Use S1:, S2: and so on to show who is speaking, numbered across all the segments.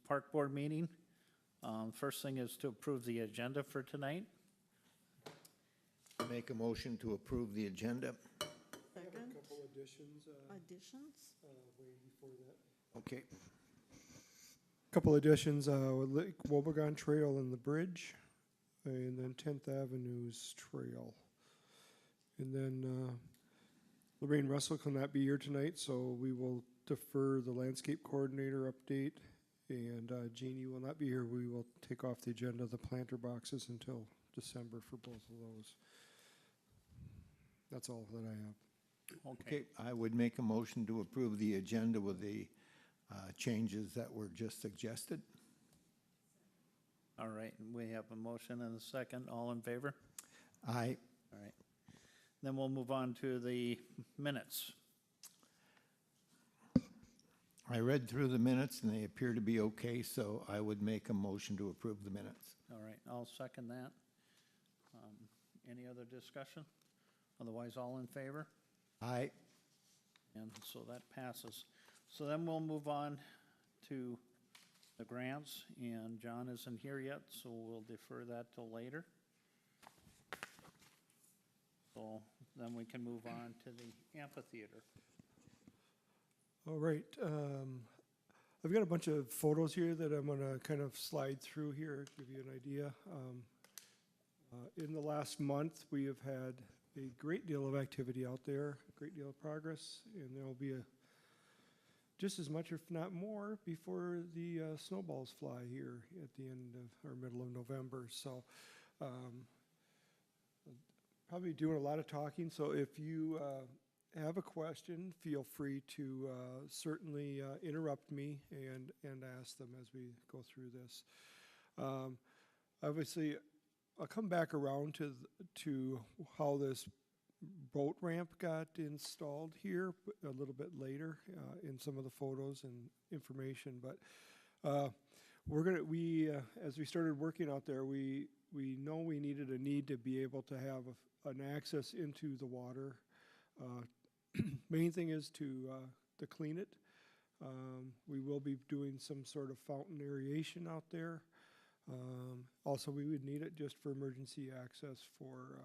S1: Park Board meeting. First thing is to approve the agenda for tonight.
S2: Make a motion to approve the agenda.
S3: Second,
S4: Couple additions,
S3: additions?
S4: way before that.
S2: Okay.
S4: Couple additions, Lake Wobegon Trail and the bridge, and then 10th Avenue's trail. And then Lorraine Russell cannot be here tonight, so we will defer the landscape coordinator update. And Jeannie will not be here. We will take off the agenda the planter boxes until December for both of those. That's all that I have.
S2: Okay, I would make a motion to approve the agenda with the changes that were just suggested.
S1: All right, we have a motion and a second. All in favor?
S2: Aye.
S1: All right. Then we'll move on to the minutes.
S2: I read through the minutes and they appear to be okay, so I would make a motion to approve the minutes.
S1: All right, I'll second that. Any other discussion? Otherwise, all in favor?
S2: Aye.
S1: And so that passes. So then we'll move on to the grants, and John isn't here yet, so we'll defer that till later. So then we can move on to the amphitheater.
S4: All right, I've got a bunch of photos here that I'm gonna kind of slide through here, give you an idea. In the last month, we have had a great deal of activity out there, a great deal of progress, and there will be just as much, if not more, before the snowballs fly here at the end of, or middle of November. So probably doing a lot of talking, so if you have a question, feel free to certainly interrupt me and ask them as we go through this. Obviously, I'll come back around to how this boat ramp got installed here a little bit later in some of the photos and information. But as we started working out there, we know we needed to be able to have an access into the water. Main thing is to clean it. We will be doing some sort of fountain aeration out there. Also, we would need it just for emergency access for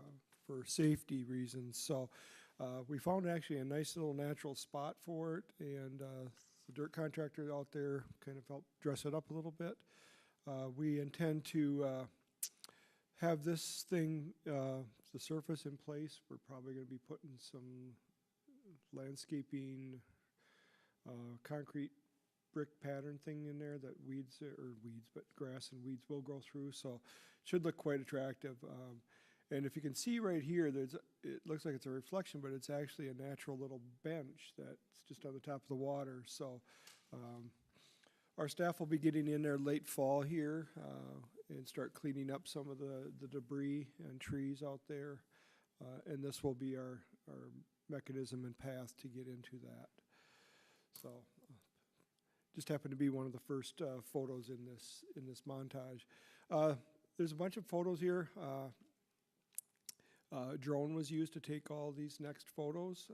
S4: safety reasons. So we found actually a nice little natural spot for it, and the dirt contractor out there kind of helped dress it up a little bit. We intend to have this thing, the surface in place. We're probably going to be putting some landscaping, concrete brick pattern thing in there that but grass and weeds will grow through, so it should look quite attractive. And if you can see right here, it looks like it's a reflection, but it's actually a natural little bench that's just on the top of the water. So our staff will be getting in there late fall here and start cleaning up some of the debris and trees out there. And this will be our mechanism and path to get into that. So just happened to be one of the first photos in this montage. There's a bunch of photos here. Drone was used to take all these next photos.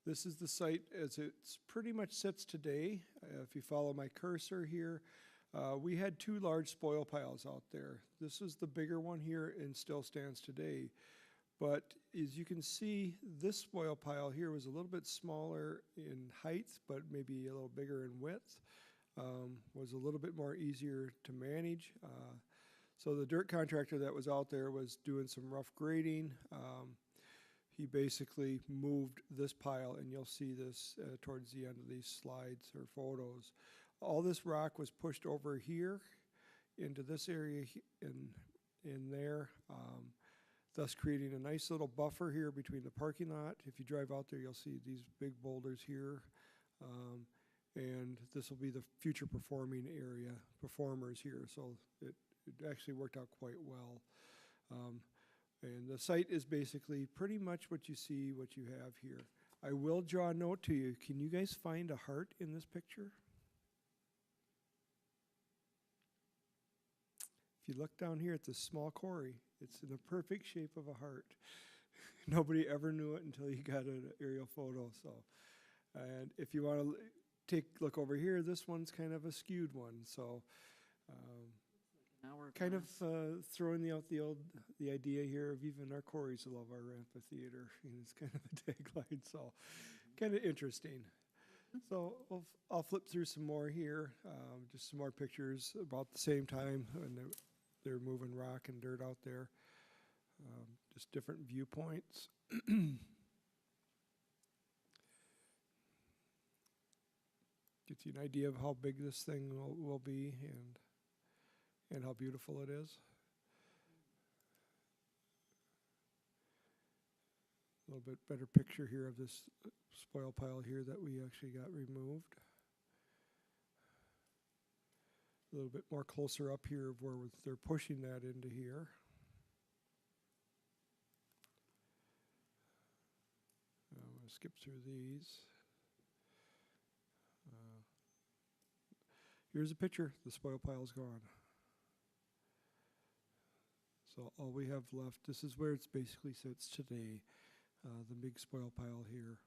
S4: This is the site as it pretty much sits today. If you follow my cursor here, we had two large spoil piles out there. This is the bigger one here and still stands today. But as you can see, this spoil pile here was a little bit smaller in height, but maybe a little bigger in width. Was a little bit more easier to manage. So the dirt contractor that was out there was doing some rough grading. He basically moved this pile, and you'll see this towards the end of these slides or photos. All this rock was pushed over here into this area in there. Thus creating a nice little buffer here between the parking lot. If you drive out there, you'll see these big boulders here. And this will be the future performers here. So it actually worked out quite well. And the site is basically pretty much what you see, what you have here. I will draw a note to you. Can you guys find a heart in this picture? If you look down here at this small quarry, it's in the perfect shape of a heart. Nobody ever knew it until you got an aerial photo. So, and if you want to look over here, this one's kind of a skewed one, so, kind of throwing out the idea here of even our quarries love our amphitheater. It's kind of a tagline, so kind of interesting. So I'll flip through some more here, just some more pictures about the same time when they're moving rock and dirt out there. Just different viewpoints. Gets you an idea of how big this thing will be and how beautiful it is. A little bit better picture here of this spoil pile here that we actually got removed. A little bit more closer up here of where they're pushing that into here. I'm going to skip through these. Here's a picture. The spoil pile's gone. So all we have left, this is where it's basically sits today, the big spoil pile here.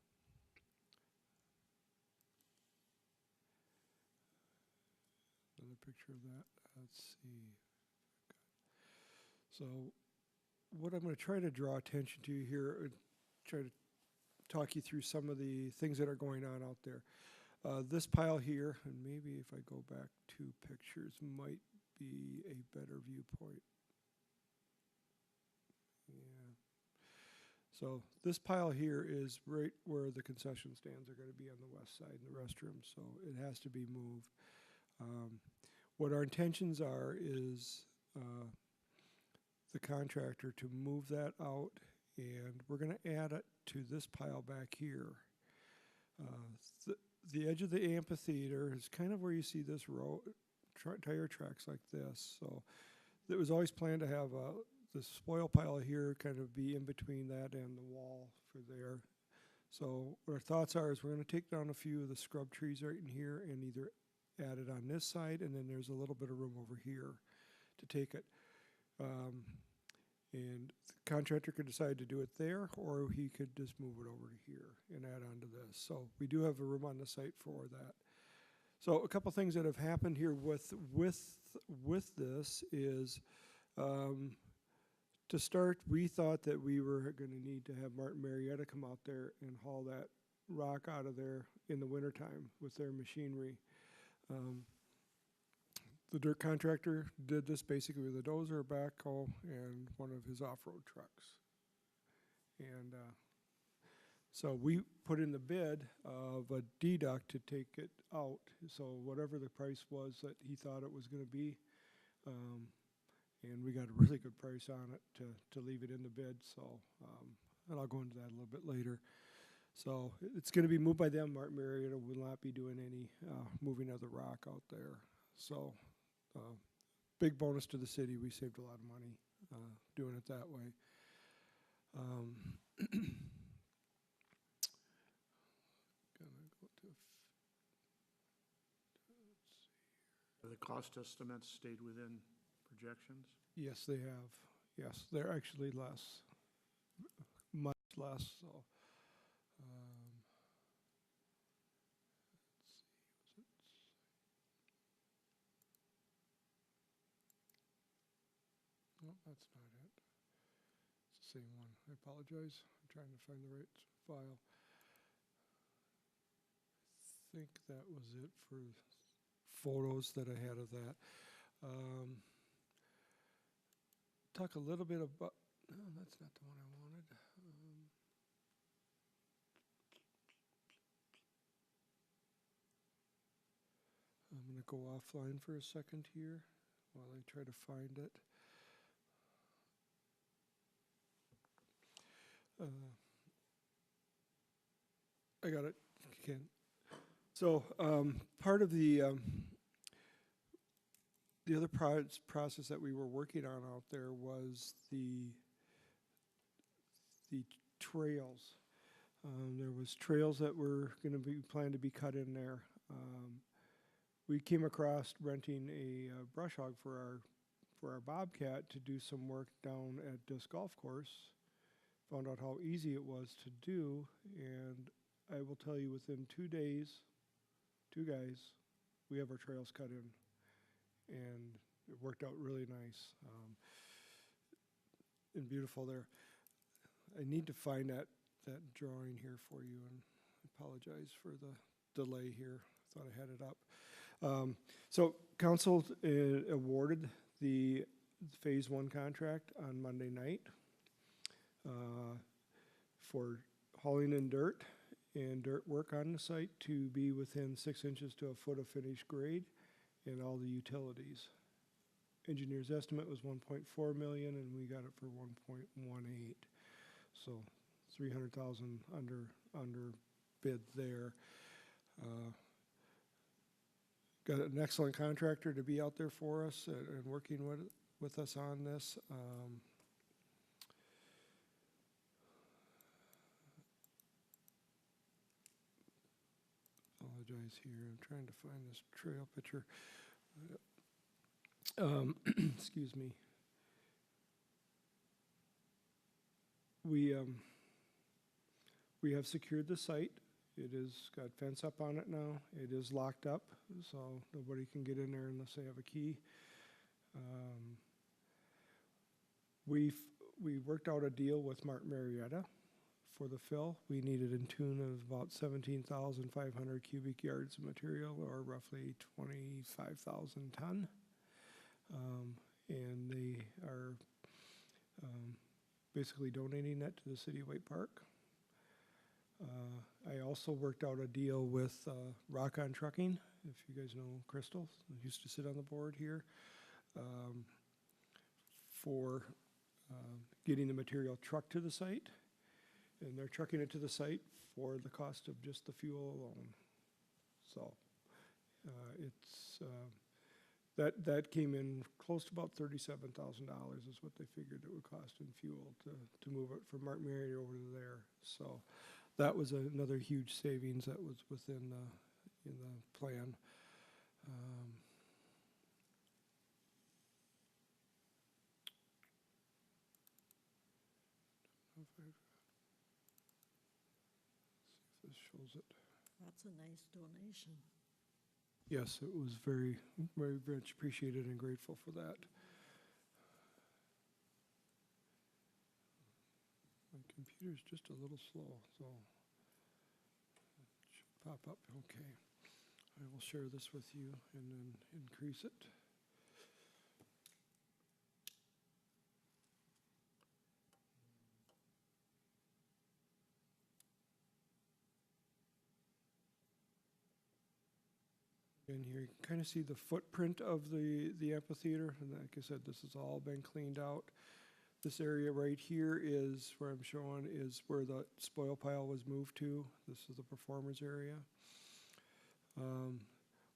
S4: Another picture of that. Let's see. So what I'm going to try to draw attention to here, try to talk you through some of the things that are going on out there. This pile here, and maybe if I go back 2 pictures, might be a better viewpoint. Yeah. So this pile here is right where the concession stands are going to be on the west side in the restroom, so it has to be moved. What our intentions are is the contractor to move that out, and we're going to add it to this pile back here. The edge of the amphitheater is kind of where you see this row, tire tracks like this. So it was always planned to have the spoil pile here kind of be in between that and the wall for there. So what our thoughts are is we're going to take down a few of the scrub trees right in here and either add it on this side, and then there's a little bit of room over here to take it. And the contractor could decide to do it there, or he could just move it over to here and add on to this. So we do have a room on the site for that. So a couple things that have happened here with this is, to start, we thought that we were going to need to have Martin Marietta come out there and haul that rock out of there in the wintertime with their machinery. The dirt contractor did this basically with a dozer, a backhoe, and one of his off-road trucks. And so we put in the bid of a deduct to take it out. So whatever the price was that he thought it was going to be, and we got a really good price on it to leave it in the bid. So, and I'll go into that a little bit later. So it's going to be moved by them. Martin Marietta will not be doing any moving of the rock out there. So big bonus to the city. We saved a lot of money doing it that way.
S5: Have the cost estimates stayed within projections?
S4: Yes, they have. Yes, they're actually less, much less. So, let's see. No, that's not it. It's the same one. I apologize. I'm trying to find the right file. I think that was it for photos that I had of that. Talk a little bit about, no, that's not the one I wanted. I'm going to go offline for a second here while I try to find it. I got it, Ken. So part of the other process that we were working on out there was the trails. There was trails that were going to be planned to be cut in there. We came across renting a brush hog for our Bobcat to do some work down at this golf course. Found out how easy it was to do, and I will tell you, within 2 days, 2 guys, we have our trails cut in, and it worked out really nice, and beautiful there. I need to find that drawing here for you, and apologize for the delay here. Thought I had it up. So council awarded the Phase 1 contract on Monday night for hauling in dirt and dirt work on the site to be within 6 inches to a foot of finished grade and all the utilities. Engineer's estimate was 1.4 million, and we got it for 1.18. So 300,000 under bid there. Got an excellent contractor to be out there for us and working with us on this. Apologize here, I'm trying to find this trail picture. Excuse me. We have secured the site. It is got fence up on it now. It is locked up, so nobody can get in there unless they have a key. We worked out a deal with Martin Marietta for the fill. We needed in tune of about 17,500 cubic yards of material, or roughly 25,000 ton. And they are basically donating that to the city of White Park. I also worked out a deal with Rock On Trucking, if you guys know Crystal, who used to sit on the board here, for getting the material trucked to the site. And they're trucking it to the site for the cost of just the fuel alone. So it's that came in close to about $37,000 is what they figured it would cost in fuel to move it from Martin Marietta over to there. So that was another huge savings that was within in the plan. See if this shows it.
S3: That's a nice donation.
S4: Yes, it was very, very much appreciated and grateful for that. My computer's just a little slow, so it should pop up. Okay. I will share this with you and then increase it. And here you can kind of see the footprint of the amphitheater. And like I said, this has all been cleaned out. This area right here is where I'm showing is where the spoil pile was moved to. This is the performers area.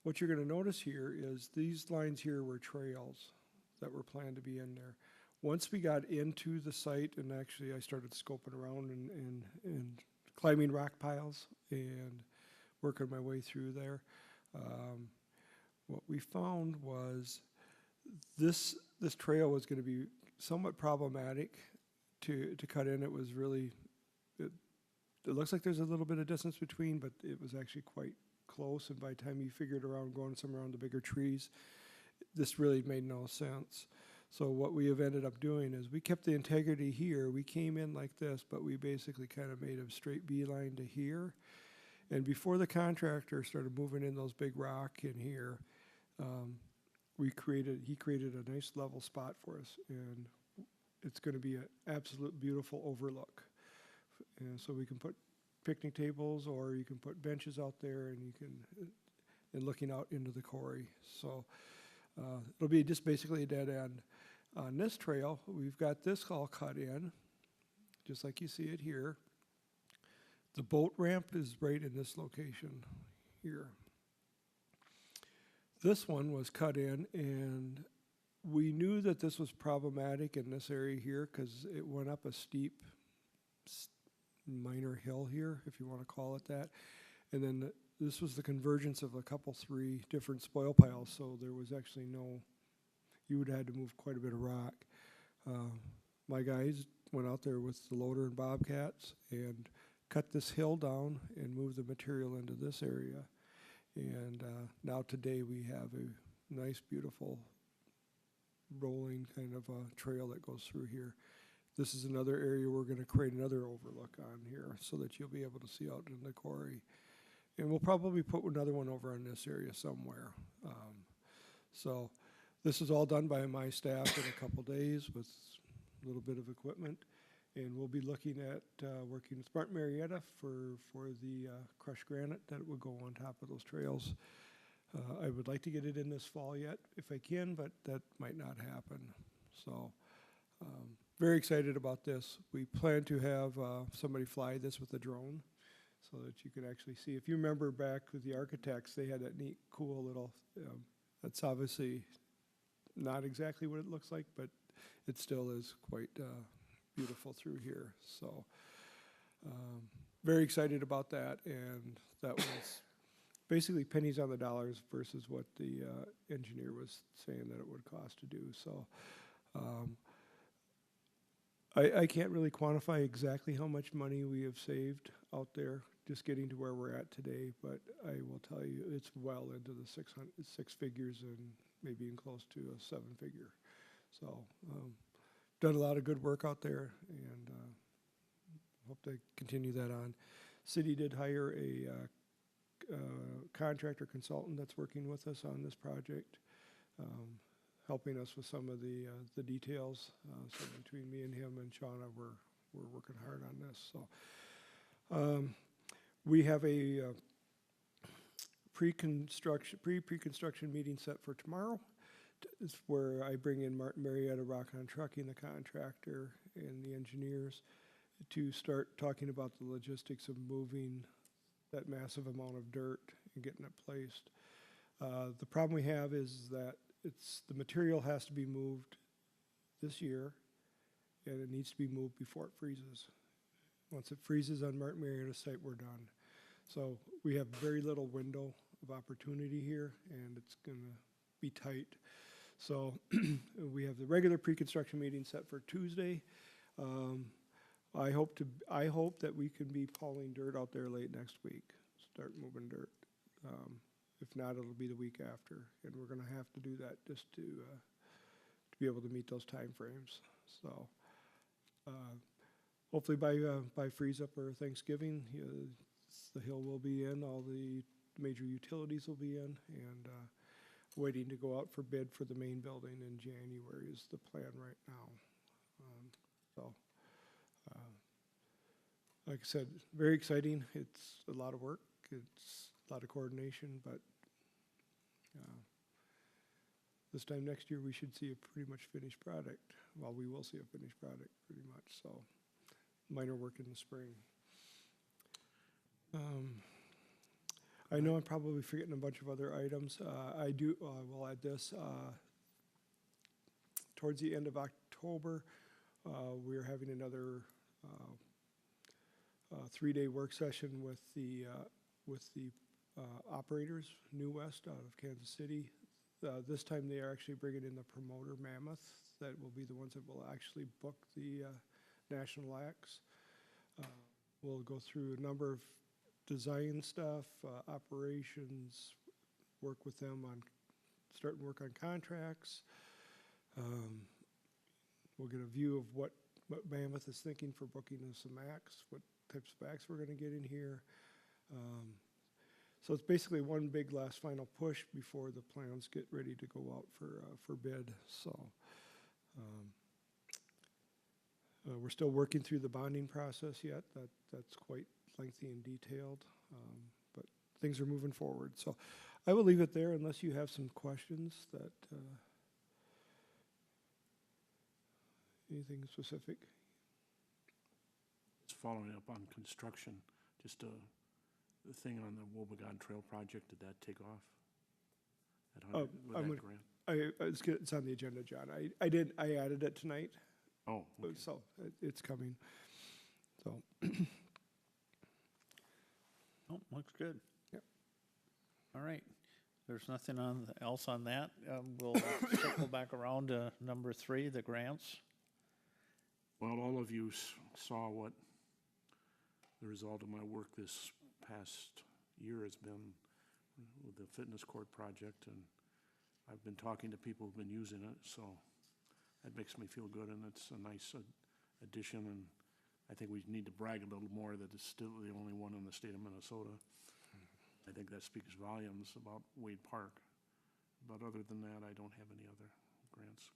S4: What you're going to notice here is these lines here were trails that were planned to be in there. Once we got into the site, and actually I started scoping around and climbing rock piles and working my way through there, what we found was this trail was going to be somewhat problematic to cut in. It was really, it looks like there's a little bit of distance between, but it was actually quite close. And by the time you figured around going somewhere around the bigger trees, this really made no sense. So what we have ended up doing is we kept the integrity here. We came in like this, but we basically kind of made a straight beeline to here. And before the contractor started moving in those big rock in here, he created a nice level spot for us, and it's going to be an absolute beautiful overlook. And so we can put picnic tables, or you can put benches out there, and you can, and looking out into the quarry. So it'll be just basically a dead end. On this trail, we've got this all cut in, just like you see it here. The boat ramp is right in this location here. This one was cut in, and we knew that this was problematic in this area here because it went up a steep minor hill here, if you want to call it that. And then this was the convergence of a couple, 3 different spoil piles, so there was actually no, you would have had to move quite a bit of rock. My guys went out there with the loader and bobcats and cut this hill down and moved the material into this area. And now today we have a nice, beautiful, rolling kind of a trail that goes through here. This is another area we're going to create another overlook on here so that you'll be able to see out in the quarry. And we'll probably put another one over in this area somewhere. So this is all done by my staff in a couple days with a little bit of equipment. And we'll be looking at working with Martin Marietta for the crushed granite that will go on top of those trails. I would like to get it in this fall yet if I can, but that might not happen. So very excited about this. We plan to have somebody fly this with a drone so that you can actually see. If you remember back with the architects, they had that neat, cool little, that's obviously not exactly what it looks like, but it still is quite beautiful through here. So very excited about that, and that was basically pennies on the dollars versus what the engineer was saying that it would cost to do. So I can't really quantify exactly how much money we have saved out there just getting to where we're at today, but I will tell you it's well into the six figures and maybe even close to a 7-figure. So done a lot of good work out there, and hope to continue that on. City did hire a contractor consultant that's working with us on this project, helping us with some of the details. So between me and him and Shauna, we're working hard on this. So we have a pre-construction meeting set for tomorrow. It's where I bring in Martin Marietta Rock on Trucking, the contractor, and the engineers to start talking about the logistics of moving that massive amount of dirt and getting it placed. The problem we have is that the material has to be moved this year, and it needs to be moved before it freezes. Once it freezes on Martin Marietta site, we're done. So we have very little window of opportunity here, and it's going to be tight. So we have the regular pre-construction meeting set for Tuesday. I hope that we can be hauling dirt out there late next week, start moving dirt. If not, it'll be the week after, and we're going to have to do that just to be able to meet those time frames. So hopefully by freeze up or Thanksgiving, the hill will be in, all the major utilities will be in, and waiting to go out for bid for the main building in January is the plan right now. Like I said, very exciting. It's a lot of work. It's a lot of coordination, but this time next year we should see a pretty much finished product. Well, we will see a finished product pretty much. So minor work in the spring. I know I'm probably forgetting a bunch of other items. We'll add this. Towards the end of October, we're having another 3-day work session with the operators, New West out of Kansas City. This time they are actually bringing in the promoter, Mammoth, that will be the ones that will actually book the national acts. We'll go through a number of design stuff, operations, work with them on starting work on contracts. We'll get a view of what Mammoth is thinking for booking us some acts, what types of acts we're going to get in here. So it's basically one big last final push before the plans get ready to go out for bid. So we're still working through the bonding process yet. That's quite lengthy and detailed, but things are moving forward. So I will leave it there unless you have some questions that anything specific.
S5: It's following up on construction, just the thing on the Wobegon Trail project, did that take off? With that grant?
S4: It's on the agenda, John. I added it tonight,
S5: Oh, okay.
S4: so it's coming. So
S1: Oh, looks good.
S4: Yep.
S1: All right. There's nothing else on that. We'll circle back around to number 3, the grants.
S5: Well, all of you saw what the result of my work this past year has been. with the fitness court project, and I've been talking to people who've been using it, so that makes me feel good, and it's a nice addition, and I think we need to brag a little more that it's still the only one in the state of Minnesota. I think that speaks volumes about Wade Park. But other than that, I don't have any other grants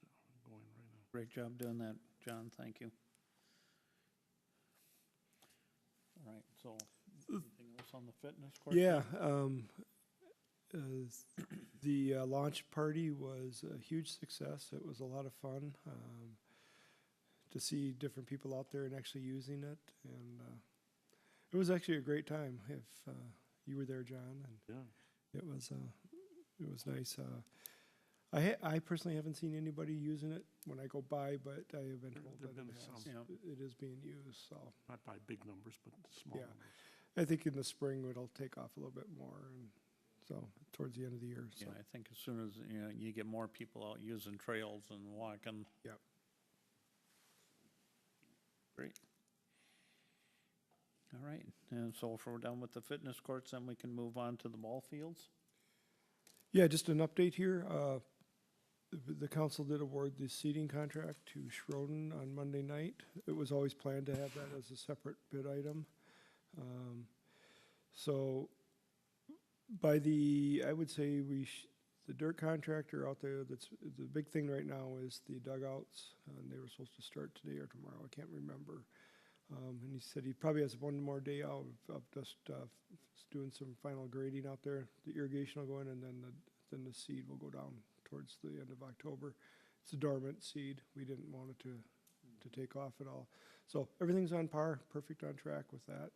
S5: going right now.
S1: Great job doing that, John, thank you. All right, so, anything else on the fitness court?
S4: Yeah, the launch party was a huge success. It was a lot of fun to see different people out there and actually using it. And it was actually a great time. If you were there, John, and
S5: Yeah,
S4: it was nice. I personally haven't seen anybody using it when I go by, but I have been told
S5: There've
S4: that
S5: been
S4: it
S5: some.
S4: has.
S1: Yeah.
S4: It is being used, so
S5: not by big numbers, but small
S4: Yeah.
S5: numbers.
S4: I think in the spring it'll take off a little bit more, and so towards the end of the year. So
S1: Yeah, I think as soon as, you get more people out using trails and walking.
S4: Yep.
S1: Great. All right, and so if we're done with the fitness courts, then we can move on to the ball fields?
S4: yeah, just an update here. The council did award the seating contract to Schroden on Monday night. It was always planned to have that as a separate bid item. So by I would say the dirt contractor out there, the big thing right now is the dugouts. And they were supposed to start today or tomorrow, I can't remember. And he said he probably has one more day out of just doing some final grading out there. The irrigation will go in, and then the seed will go down towards the end of October. It's a dormant seed. We didn't want it to take off at all. So everything's on par, perfect on track with that.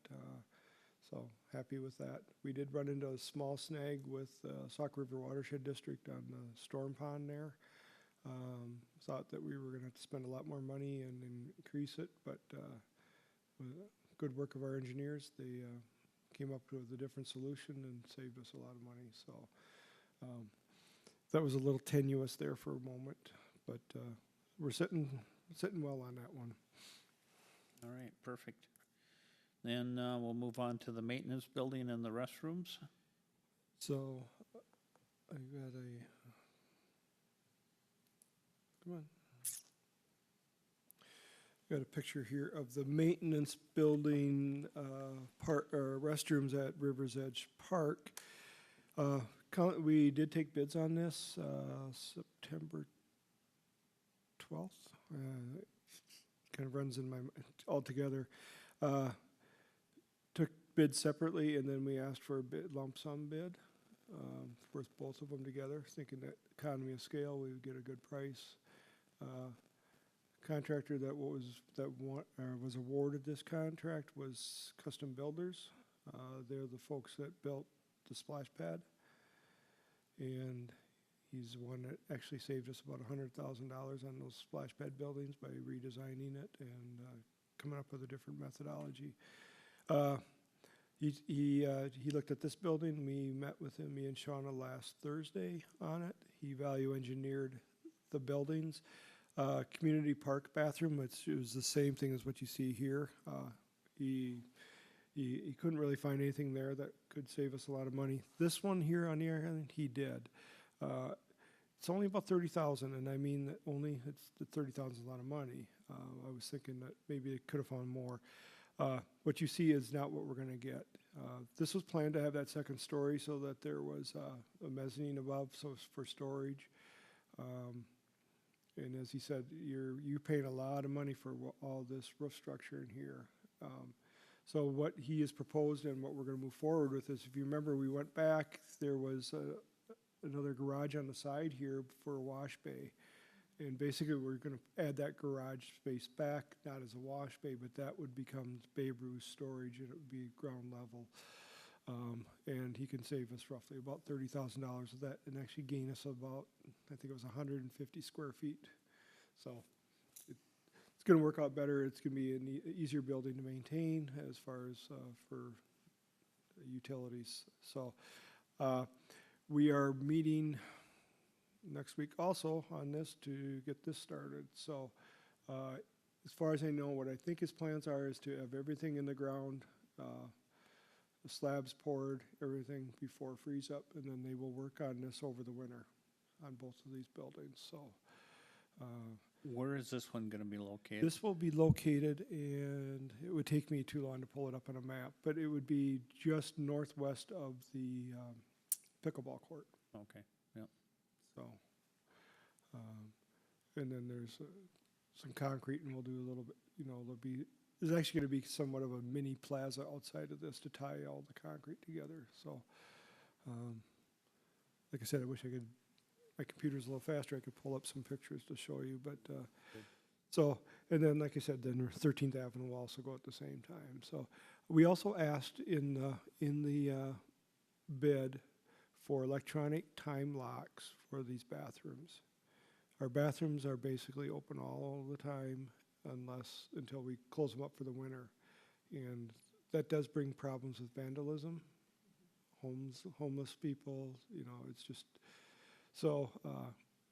S4: So happy with that. We did run into a small snag with Sauk River Watershed District on the storm pond there. Thought that we were going to have to spend a lot more money and increase it, but with good work of our engineers, they came up with a different solution and saved us a lot of money. So that was a little tenuous there for a moment, but we're sitting well on that one.
S1: All right, perfect. Then we'll move on to the maintenance building and the restrooms.
S4: So I got come on. Got a picture here of the maintenance building restrooms at River's Edge Park. We did take bids on this September 12th. Kind of runs in my all together. Took bids separately, and then we asked for a lump sum bid for both of them together, thinking that economy of scale, we would get a good price. Contractor that was awarded this contract was Custom Builders. They're the folks that built the splash pad, and he's the one that actually saved us about $100,000 on those splash pad buildings by redesigning it and coming up with a different methodology. He looked at this building. We met with him, me and Shauna, last Thursday on it. He value engineered the buildings. Community park bathroom, which was the same thing as what you see here. He couldn't really find anything there that could save us a lot of money. This one here on the other hand, he did. It's only about $30,000, and I mean that only the $30,000 is a lot of money. I was thinking that maybe they could have found more. What you see is not what we're going to get. This was planned to have that second story so that there was a mezzanine above, so it's for storage. And as he said, you're paying a lot of money for all this roof structure in here. So what he has proposed and what we're going to move forward with is, if you remember, we went back, there was another garage on the side here for a wash bay. And basically, we're going to add that garage space back, not as a wash bay, but that would become Babe Ruth storage, and it would be ground level. And he can save us roughly about $30,000 of that, and actually gain us about, I think it was 150 square feet. So it's going to work out better. It's going to be an easier building to maintain as far as for utilities. So we are meeting next week also on this to get this started. So as far as I know, what I think his plans are is to have everything in the ground the slabs poured, everything before freeze up, and then they will work on this over the winter on both of these buildings, so.
S1: Where is this one gonna be located?
S4: This will be located, and it would take me too long to pull it up on a map, but it would be just northwest of the pickleball court,
S1: Okay, yep.
S4: so. And then there's some concrete, and we'll do a little bit, there's actually gonna be somewhat of a mini plaza outside of this to tie all the concrete together, so. Like I said, I wish my computer's a little faster, I could pull up some pictures to show you, but, so, and then, like I said, then 13th Avenue will also go at the same time, so. We also asked in the bid for electronic time locks for these bathrooms. Our bathrooms are basically open all the time until we close them up for the winter. And that does bring problems with vandalism, homeless people, it's just, so,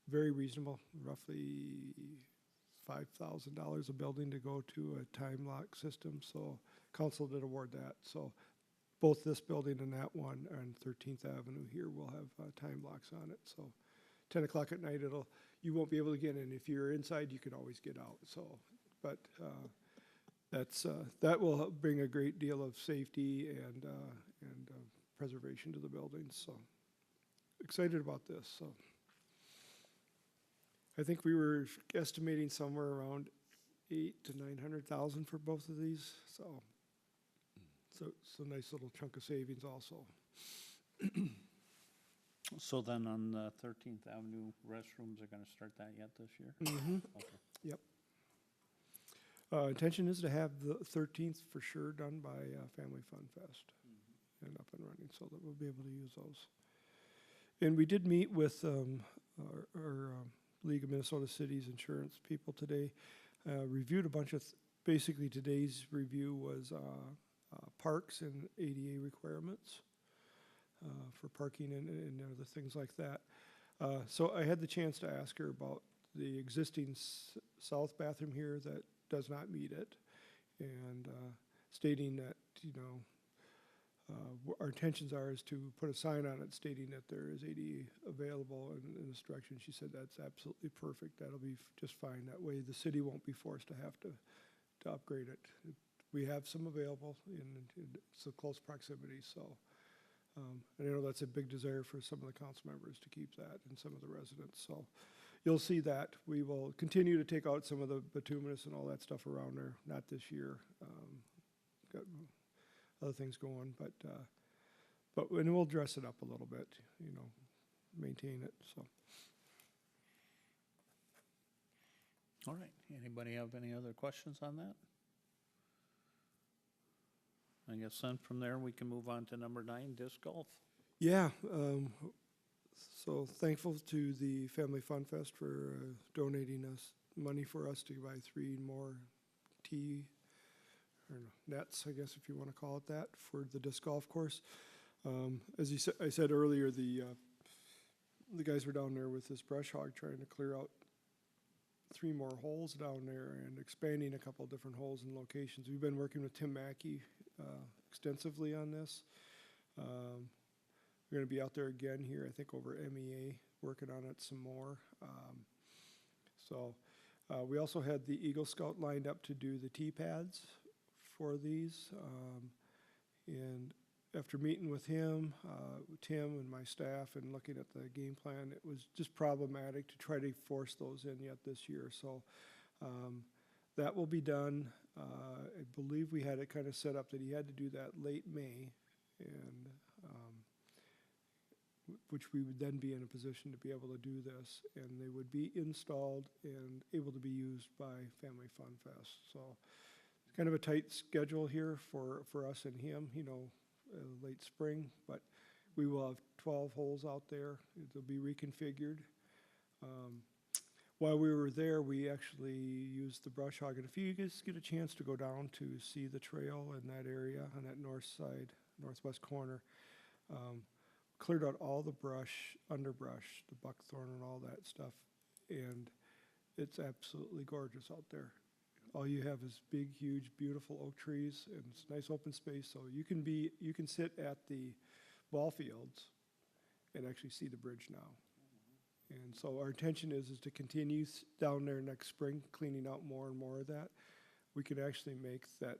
S4: very reasonable, roughly $5,000 a building to go to a time lock system, so council did award that, so both this building and that one on 13th Avenue here will have time locks on it, so 10 o'clock at night you won't be able to get in. If you're inside, you can always get out, so, but that will bring a great deal of safety and preservation to the buildings, so excited about this, so. I think we were estimating somewhere around 800,000 to 900,000 for both of these, so it's a nice little chunk of savings also.
S1: So then on the 13th Avenue restrooms are gonna start that yet this year? Okay.
S4: Yep. Intention is to have the 13th for sure done by Family Fun Fest and up and running, so that we'll be able to use those. And we did meet with our League of Minnesota Cities insurance people today, reviewed a bunch of, basically today's review was parks and ADA requirements for parking and other things like that. So I had the chance to ask her about the existing south bathroom here that does not meet it, and stating that, our intentions are is to put a sign on it stating that there is ADA available in this direction. She said that's absolutely perfect. That'll be just fine. That way the city won't be forced to have to upgrade it. We have some available in so close proximity, so. And I know that's a big desire for some of the council members to keep that and some of the residents, so. You'll see that. We will continue to take out some of the bituminous and all that stuff around there, not this year. Got other things going, but and we'll dress it up a little bit, maintain it, so.
S1: All right, anybody have any other questions on that? I guess then from there, we can move on to number 9, disc golf.
S4: Yeah, so thankful to the Family Fun Fest for donating us money for us to buy 3 more nets, I guess if you want to call it that, for the disc golf course. As I said earlier, the guys were down there with this brush hog trying to clear out 3 more holes down there and expanding a couple different holes and locations. We've been working with Tim Mackey extensively on this. We're going to be out there again here, I think over MEA, working on it some more. We also had the Eagle Scout lined up to do the tee pads for these. And after meeting with him, Tim and my staff and looking at the game plan, it was just problematic to try to force those in yet this year. So that will be done. I believe we had it kind of set up that he had to do that late May, and which we would then be in a position to be able to do this, and they would be installed and able to be used by Family Fun Fest. So it's kind of a tight schedule here for us and him, late spring, but we will have 12 holes out there. They'll be reconfigured. While we were there, we actually used the brush hog, and if you guys get a chance to go down to see the trail in that area on that north side, northwest corner, cleared out all the brush, underbrush, the buckthorn and all that stuff, and it's absolutely gorgeous out there. all you have is big, huge, beautiful oak trees, and it's nice open space, so you can sit at the ball fields and actually see the bridge now. And so our intention is to continue down there next spring, cleaning out more and more of that. We could actually make that,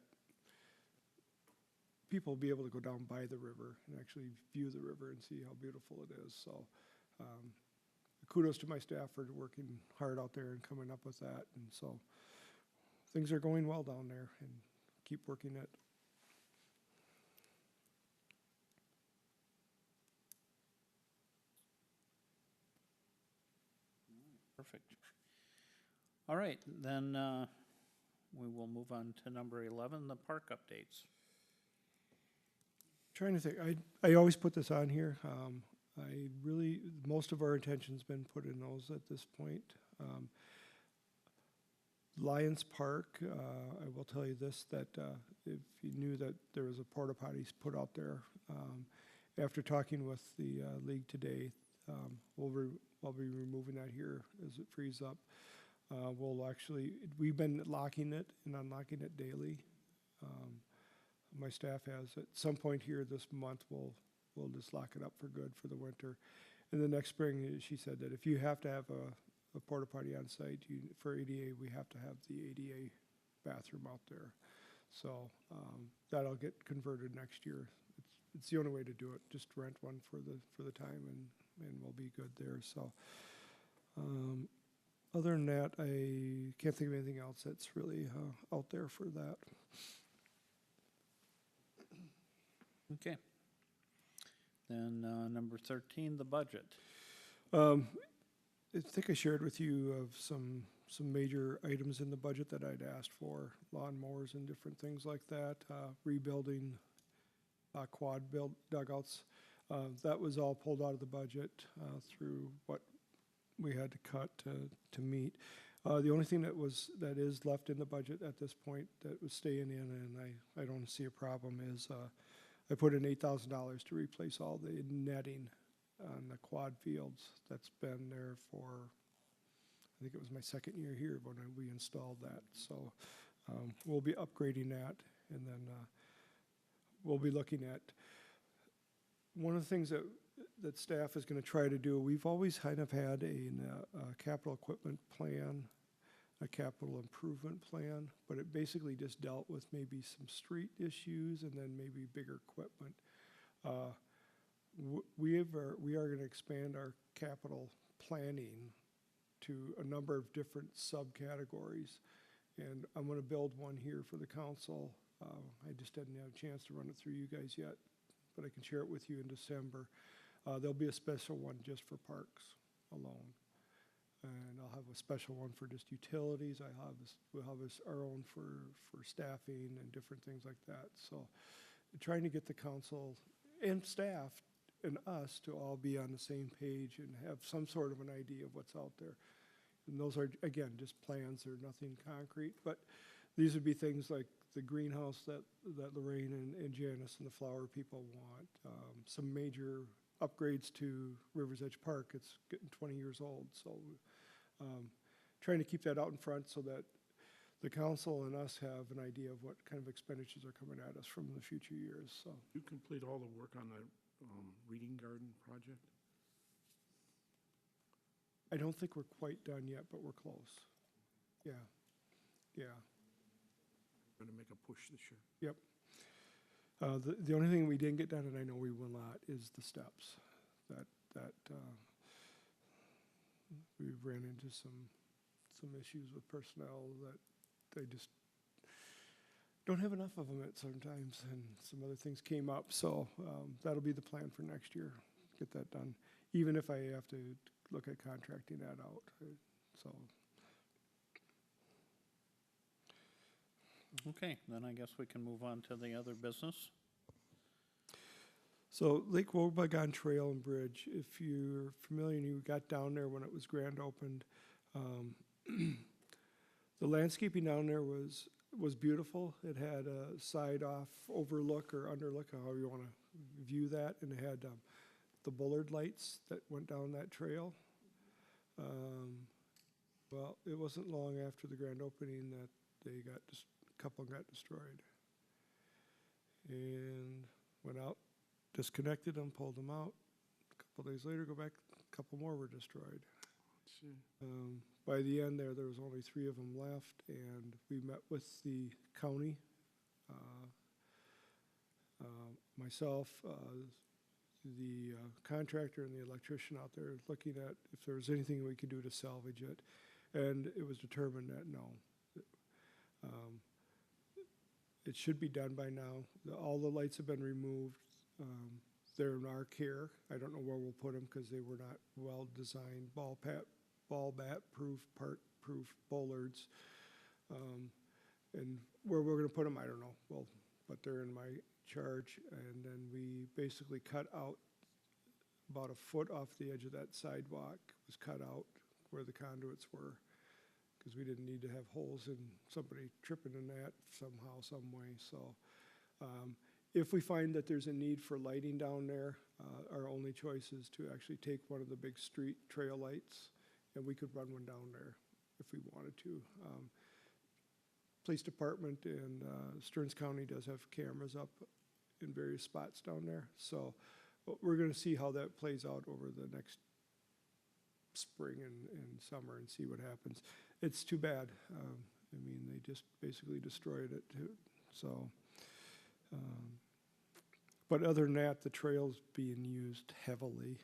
S4: people be able to go down by the river and actually view the river and see how beautiful it is. So kudos to my staff for working hard out there and coming up with that. And so things are going well down there, and keep working it.
S1: Perfect. All right, then we will move on to number 11, the park updates.
S4: Trying to think, I always put this on here. Most of our attention's been put in those at this point. Lions Park, I will tell you this, that if you knew that there was a porta potties put out there, after talking with the league today, I'll be removing that here as it frees up. We've been locking it and unlocking it daily. My staff has, at some point here this month, we'll just lock it up for good for the winter. And the next spring, she said that if you have to have a porta potty on site, for ADA, we have to have the ADA bathroom out there. So that'll get converted next year. It's the only way to do it. Just rent one for the time, and we'll be good there. So other than that, I can't think of anything else that's really out there for that.
S1: Okay. Then number 13, the budget.
S4: I think I shared with you of some major items in the budget that I'd asked for, lawnmowers and different things like that, rebuilding quad build dugouts. That was all pulled out of the budget through what we had to cut to meet. The only thing that is left in the budget at this point that was staying in, and I don't see a problem, is I put in $8,000 to replace all the netting on the quad fields that's been there for, I think it was my second year here when we installed that. So we'll be upgrading that, and then we'll be looking at one of the things that staff is going to try to do. We've always kind of had a capital equipment plan, a capital improvement plan, but it basically just dealt with maybe some street issues and then maybe bigger equipment. We are going to expand our capital planning to a number of different subcategories, and I'm going to build one here for the council. I just didn't have a chance to run it through you guys yet, but I can share it with you in December. There'll be a special one just for parks alone. And I'll have a special one for just utilities. We'll have our own for staffing and different things like that. So trying to get the council and staff and us to all be on the same page and have some sort of an idea of what's out there. And those are, again, just plans. They're nothing concrete. But these would be things like the greenhouse that Lorraine and Janice and the flower people want. Some major upgrades to Rivers Edge Park. It's getting 20 years old, so trying to keep that out in front so that the council and us have an idea of what kind of expenditures are coming at us from the future years. So
S5: You complete all the work on the reading garden project?
S4: I don't think we're quite done yet, but we're close. Yeah.
S5: Going to make a push this year?
S4: Yep. The only thing we didn't get done, and I know we will not, is the steps. That we ran into some issues with personnel that they just don't have enough of them at sometimes, and some other things came up. So that'll be the plan for next year, get that done, even if I have to look at contracting that out. So.
S1: Okay, then I guess we can move on to the other business.
S4: So Lake Wobegon Trail and Bridge, if you're familiar and you got down there when it was grand opened, the landscaping down there was beautiful. It had a side-off overlook or underlook, however you want to view that, and it had the Bullard lights that went down that trail. Well, it wasn't long after the grand opening that a couple got destroyed. And went out, disconnected them, pulled them out. A couple days later, go back, a couple more were destroyed.
S5: Let's see.
S4: By the end there was only 3 of them left, and we met with the county, myself, the contractor and the electrician out there looking at if there was anything we could do to salvage it. And it was determined that no. It should be done by now. All the lights have been removed. They're in our care. I don't know where we'll put them because they were not well-designed ball bat-proof, part-proof bollards. And where we're going to put them, I don't know. Well, but they're in my charge. And then we basically cut out about a foot off the edge of that sidewalk was cut out where the conduits were, because we didn't need to have holes in somebody tripping in that somehow, some way. So if we find that there's a need for lighting down there, our only choice is to actually take one of the big street trail lights, and we could run one down there if we wanted to. Police department and Stearns County does have cameras up in various spots down there. So we're going to see how that plays out over the next spring and summer and see what happens. It's too bad. I mean, they just basically destroyed it too. So, but other than that, the trail's being used heavily.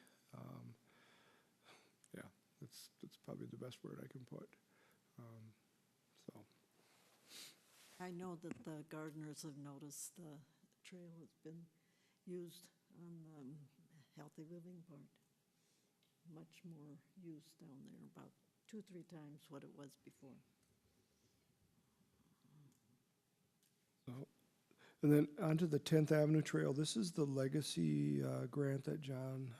S4: Yeah, that's probably the best word I can put. So.
S3: I know that the gardeners have noticed the trail has been used on the Healthy Living part. Much more used down there, about 2-3 times what it was before.
S4: So, and then onto the 10th Avenue Trail. This is the legacy grant that John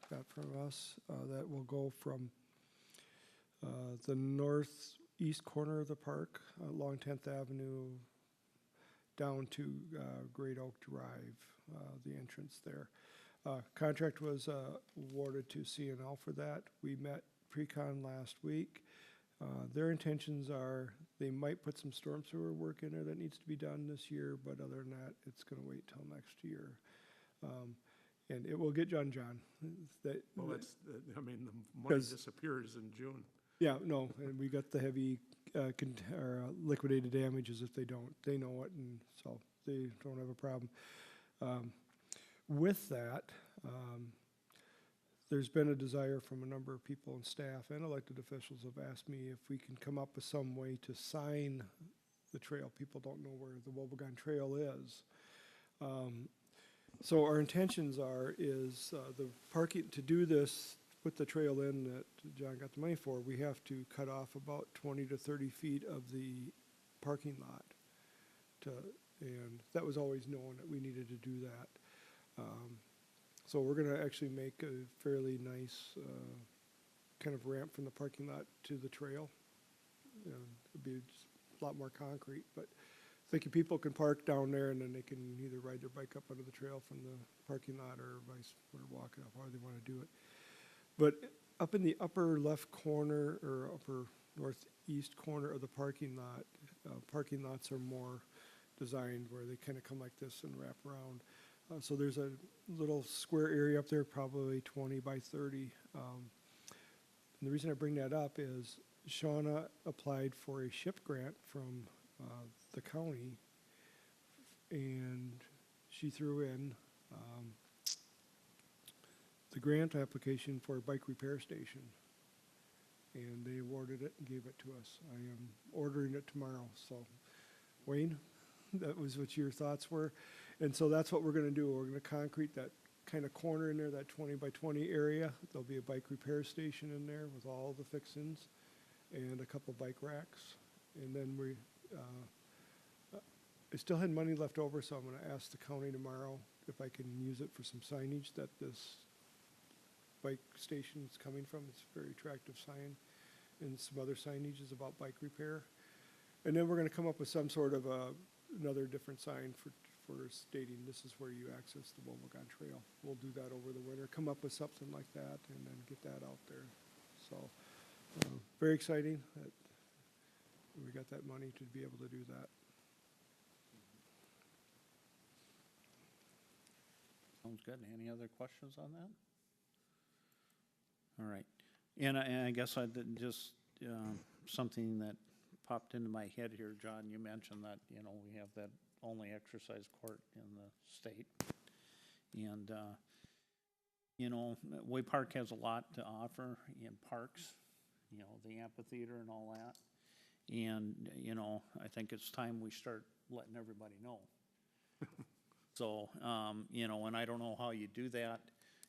S4: got from us that will go from the northeast corner of the park along 10th Avenue down to Great Oak Drive, the entrance there. Contract was awarded to CNL for that. We met pre-con last week. Their intentions are they might put some storm sewer work in there that needs to be done this year, but other than that, it's going to wait till next year. And it will get John.
S5: Well, I mean, the money
S4: 'Cause-
S5: disappears in June.
S4: Yeah, no, and we got the heavy liquidated damages if they don't. They know it, and so they don't have a problem. With that, there's been a desire from a number of people and staff and elected officials have asked me if we can come up with some way to sign the trail. People don't know where the Wobegon Trail is. So our intentions is the parking, to do this, put the trail in that John got the money for, we have to cut off about 20 to 30 feet of the parking lot. And that was always known that we needed to do that. So we're going to actually make a fairly nice kind of ramp from the parking lot to the trail. It'll be just a lot more concrete, but thinking people can park down there and then they can either ride their bike up under the trail from the parking lot or walk it up, however they want to do it. But up in the upper left corner or upper northeast corner of the parking lots are more designed where they kind of come like this and wrap around. So there's a little square area up there, probably 20 by 30. And the reason I bring that up is Shauna applied for a SHIP grant from the county, and she threw in the grant application for a bike repair station. And they awarded it and gave it to us. I am ordering it tomorrow. So, Wayne, that was what your thoughts were. And so that's what we're going to do. We're going to concrete that kind of corner in there, that 20 by 20 area. There'll be a bike repair station in there with all the fixings and a couple bike racks. And then I still had money left over, so I'm going to ask the county tomorrow if I can use it for some signage that this bike station is coming from. It's a very attractive sign, and some other signages about bike repair. And then we're going to come up with some sort of another different sign for stating this is where you access the Wobegon Trail. We'll do that over the winter, come up with something like that, and then get that out there. So, very exciting. we got that money to be able to do that.
S1: Sounds good. Any other questions on that? All right. And I guess I did just, something that popped into my head here, John, you mentioned that, we have that only exercise court in the state. And, Way Park has a lot to offer in parks, the amphitheater and all that. And, I think it's time we start letting everybody know. So, and I don't know how you do that.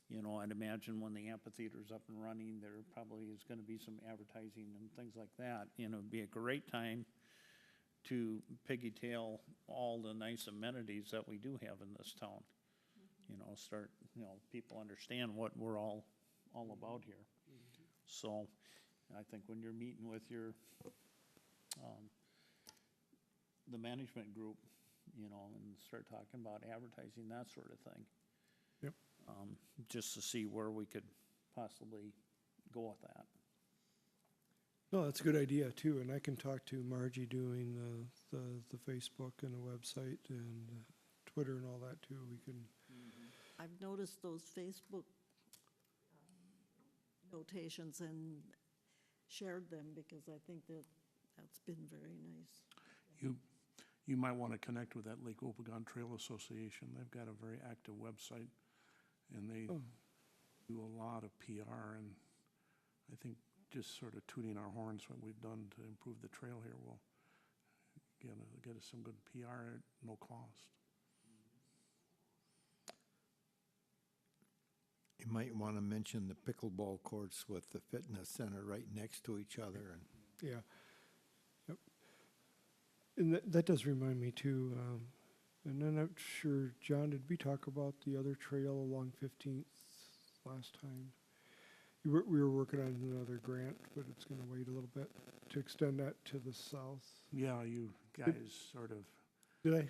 S1: I'd imagine when the amphitheater's up and running, there probably is gonna be some advertising and things like that. It'd be a great time to piggytail all the nice amenities that we do have in this town. Start, people understand what we're all about here. So, I think when you're meeting with your, the management group, and start talking about advertising, that sort of thing.
S4: Yep.
S1: Just to see where we could possibly go with that.
S4: No, that's a good idea too, and I can talk to Margie doing the Facebook and the website and Twitter and all that too. We can,
S3: I've noticed those Facebook notations and shared them because I think that's been very nice.
S5: You might want to connect with that Lake Wobegon Trail Association. They've got a very active website, and they do a lot of PR, and I think just sort of tooting our horns, what we've done to improve the trail here will get us some good PR at no cost.
S2: You might want to mention the pickleball courts with the fitness center right next to each other. And
S4: yeah. Yep. And that does remind me too, and I'm not sure, John, did we talk about the other trail along 15th last time? We were working on another grant, but it's gonna wait a little bit to extend that to the south.
S5: Yeah, you guys sort of,
S4: Did I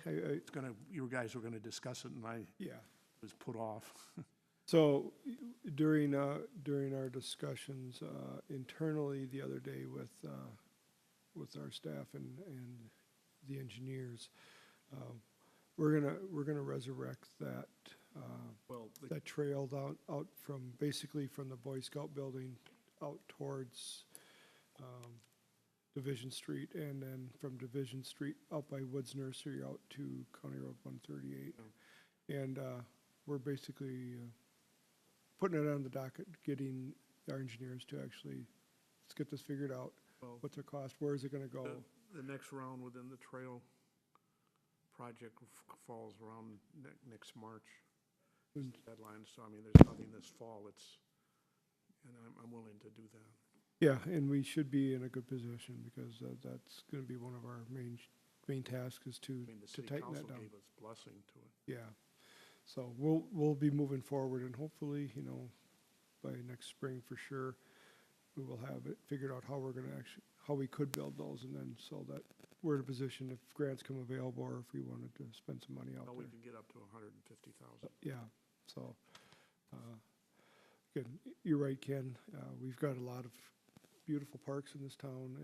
S5: you guys were gonna discuss it, and I
S4: yeah.
S5: was put off.
S4: So during our discussions internally the other day with our staff and the engineers, we're gonna resurrect that
S5: Well,
S4: that trail out from basically from the Boy Scout building out towards Division Street, and then from Division Street out by Woods Nursery out to County Road 138. And we're basically putting it on the docket, getting our engineers to actually, let's get this figured out.
S5: Well,
S4: What's the cost? Where is it gonna go?
S5: the next round within the trail project falls around next March.
S4: And-
S5: Deadline, so I mean, there's nothing this fall, and I'm willing to do that.
S4: Yeah, and we should be in a good position because that's gonna be one of our main tasks is
S5: I mean, the
S4: to
S5: city
S4: tighten
S5: council
S4: that down.
S5: gave us blessing to it.
S4: Yeah, so we'll be moving forward, and hopefully, by next spring for sure, we will have it figured out how we're gonna how we could build those, and then so that we're in a position if grants come available or if we wanted to spend some money out
S5: Well, we
S4: there.
S5: can get up to 150,000.
S4: Yeah, so, good, you're right, Ken, we've got a lot of beautiful parks in this town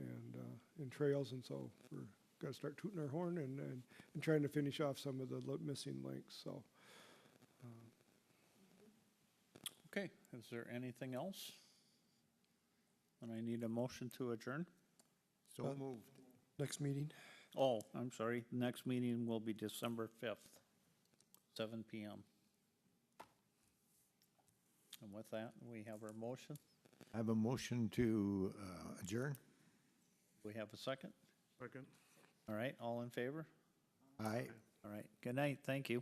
S4: and trails, and so we're gotta start tooting our horn and trying to finish off some of the missing links, so.
S1: Okay, is there anything else? And I need a motion to adjourn?
S2: so moved.
S4: Next meeting?
S1: Oh, I'm sorry, next meeting will be December 5th, 7 PM. And with that, we have our motion.
S2: I have a motion to adjourn.
S1: We have a second?
S5: Second?
S1: All right, all in favor?
S2: Aye.
S1: All right, good night, thank you.